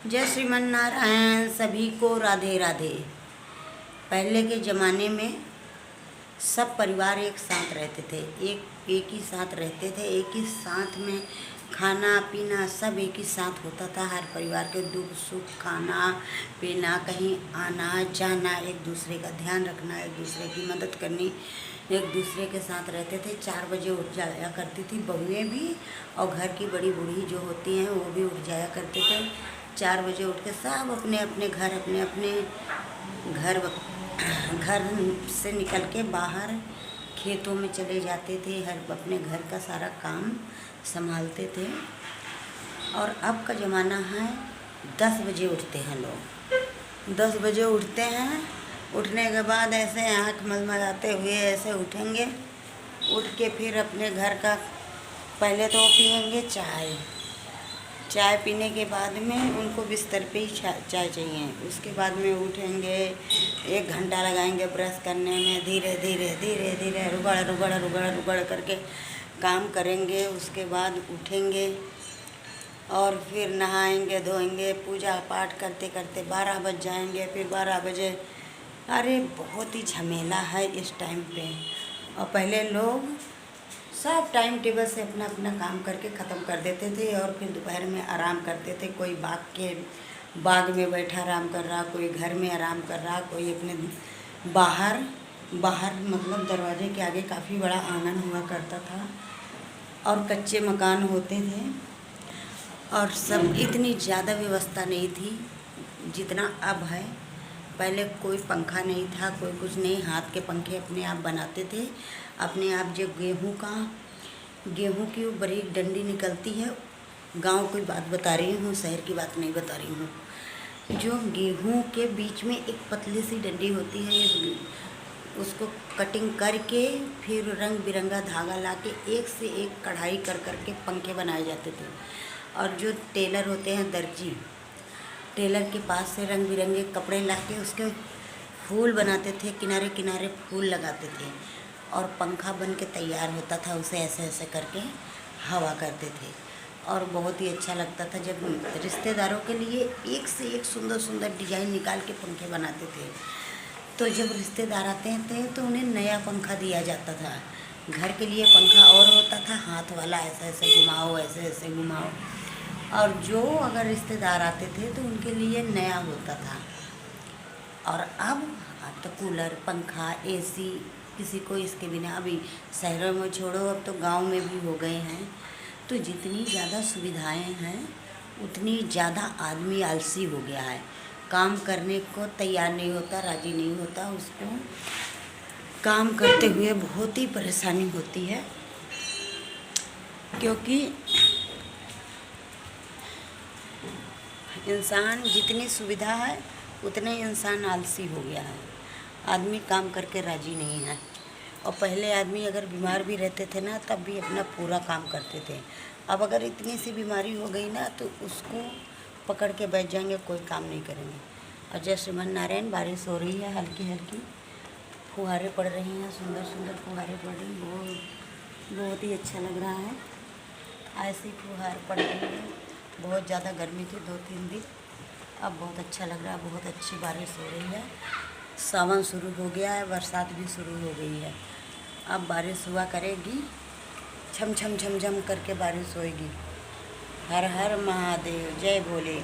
जय श्रीमन नारायण। सभी को राधे राधे। पहले के ज़माने में सब परिवार एक साथ रहते थे, एक ही साथ रहते थे, एक ही साथ में खाना पीना सब एक ही साथ होता था। हर परिवार के दुख सुख, खाना पीना, कहीं आना जाना, एक दूसरे का ध्यान रखना, एक दूसरे की मदद करनी, एक दूसरे के साथ रहते थे। 4 बजे उठ जाया करती थी बहुएँ भी, और घर की बड़ी बूढ़ी जो होती हैं वो भी उठ जाया करते थे। 4 बजे उठ के सब अपने अपने घर घर से निकल के बाहर खेतों में चले जाते थे। हर अपने घर का सारा काम संभालते थे। और अब का ज़माना है 10 बजे उठते हैं लोग। 10 बजे उठते हैं, उठने के बाद ऐसे आँख मलमलाते हुए ऐसे उठेंगे। उठ के फिर अपने घर का पहले तो पिएंगे चाय पीने के बाद में उनको बिस्तर पे ही चाय चाहिए। उसके बाद में उठेंगे, 1 घंटा लगाएंगे ब्रश करने में। धीरे धीरे रुगड़ करके काम करेंगे। उसके बाद उठेंगे और फिर नहाएंगे धोएंगे, पूजा पाठ करते करते 12 बज जाएंगे। फिर 12 बजे अरे बहुत ही झमेला है इस टाइम पे। और पहले लोग सब टाइम टेबल से अपना अपना काम करके ख़त्म कर देते थे और फिर दोपहर में आराम करते थे। कोई बाग में बैठा आराम कर रहा, कोई घर में आराम कर रहा, कोई अपने बाहर मतलब दरवाजे के आगे काफ़ी बड़ा आंगन हुआ करता था और कच्चे मकान होते थे। और सब इतनी ज़्यादा व्यवस्था नहीं थी जितना अब है। पहले कोई पंखा नहीं था, कोई कुछ नहीं, हाथ के पंखे अपने आप बनाते थे अपने आप। जो गेहूँ की वो बड़ी डंडी निकलती है, गांव की बात बता रही हूँ, शहर की बात नहीं बता रही हूँ। जो गेहूँ के बीच में एक पतली सी डंडी होती है, उसको कटिंग करके फिर रंग बिरंगा धागा ला के एक से एक कढ़ाई कर के पंखे बनाए जाते थे। और जो टेलर होते हैं दर्जी, टेलर के पास से रंग बिरंगे कपड़े ला के उसके फूल बनाते थे, किनारे किनारे फूल लगाते थे और पंखा बन के तैयार होता था। उसे ऐसे ऐसे करके हवा करते थे और बहुत ही अच्छा लगता था। जब रिश्तेदारों के लिए एक से एक सुंदर सुंदर डिजाइन निकाल के पंखे बनाते थे, तो जब रिश्तेदार आते थे तो उन्हें नया पंखा दिया जाता था। घर के लिए पंखा और होता था, हाथ वाला, ऐसे ऐसे घुमाओ, ऐसे ऐसे घुमाओ। और जो अगर रिश्तेदार आते थे तो उनके लिए नया होता था। और अब तो कूलर, पंखा, एसी, किसी को इसके बिना, अभी शहरों में छोड़ो, अब तो गांव में भी हो गए हैं। तो जितनी ज़्यादा सुविधाएं हैं उतनी ज़्यादा आदमी आलसी हो गया है, काम करने को तैयार नहीं होता, राज़ी नहीं होता। उसको काम करते हुए बहुत ही परेशानी होती है, क्योंकि इंसान जितनी सुविधा है उतने इंसान आलसी हो गया है। आदमी काम करके राज़ी नहीं है। और पहले आदमी अगर बीमार भी रहते थे ना, तब भी अपना पूरा काम करते थे। अब अगर इतनी सी बीमारी हो गई ना तो उसको पकड़ के बैठ जाएंगे, कोई काम नहीं करेंगे। और जय श्रीमन नारायण। बारिश हो रही है, हल्की हल्की फुहारें पड़ रही हैं, सुंदर सुंदर फुहारें पड़ रही, बहुत ही अच्छा लग रहा है। ऐसी फुहार पड़ रही है। बहुत ज़्यादा गर्मी थी 2-3 दिन, अब बहुत अच्छा लग रहा है, बहुत अच्छी बारिश हो रही है। सावन शुरू हो गया है, बरसात भी शुरू हो गई है। अब बारिश हुआ करेगी, छम छम छम छम करके बारिश होएगी। हर हर महादेव, जय भोले।